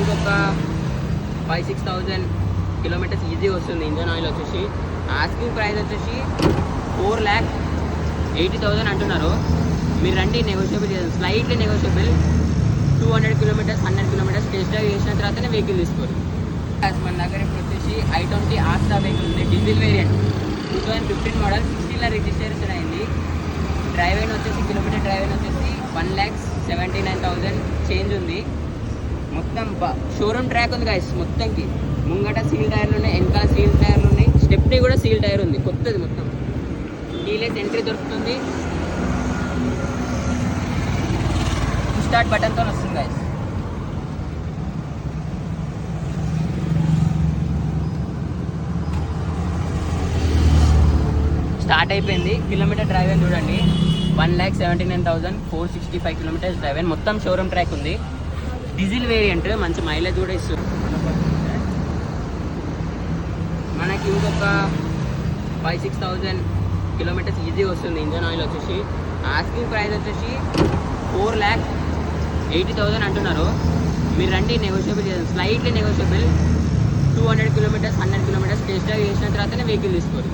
ఇంకొక 5-6,000 kilometres easy వస్తుంది engine oil వచ్చేసి. ఆస్కింగ్ ప్రైస్ వచ్చేసి 4,80,000 అంటున్నారు. మీరు రండి, నెగోషియబుల్ చేయాలి, slightly negotiable. 200 kilometres 100 kilometres test drive చేసిన తర్వాతనే వెహికల్ తీసుకోరు. మన దగ్గర ఇప్పుడు వచ్చేసి i20 ఆస్టా వెహికల్ ఉంది, డీజిల్ వేరియంట్, 2015 మోడల్, 16లో రిజిస్ట్రేషన్ అయింది. డ్రైవ్ అయిన వచ్చేసి కిలోమీటర్ డ్రైవ్ అయిన వచ్చేసి 1,79,000 చేంజ్ ఉంది. మొత్తం షోరూమ్ ట్రాక్ ఉంది గైస్. మొత్తంకి ముంగట సీల్ టైర్లు ఉన్నాయి, వెనకాల సీల్ టైర్లు ఉన్నాయి, స్టెప్నీ కూడా సీల్ టైర్ ఉంది, కొత్తది మొత్తం. కీలెస్ ఎంట్రీ దొరుకుతుంది, స్టార్ట్ బటన్తో వస్తుంది గైస్. స్టార్ట్ అయిపోయింది. కిలోమీటర్ డ్రైవ్ అని చూడండి, 1,79,465 కిలోమీటర్స్ డ్రైవ్ అని. మొత్తం షోరూమ్ ట్రాక్ ఉంది. డీజిల్ వేరియంట్, మంచి మైలేజ్ కూడా ఇస్తుంది. మనకి ఇంకొక 5-6,000 కిలోమీటర్స్ ఈజీ వస్తుంది ఇంజన్ ఆయిల్ వచ్చేసి. ఆస్కింగ్ ప్రైస్ వచ్చేసి 4,80,000 అంటున్నారు. మీరు రండి, నెగోషియబుల్ చేయాలి, slightly negotiable. 200 kilometres 100 kilometres test drive చేసిన తర్వాతనే వెహికల్ తీసుకోరు.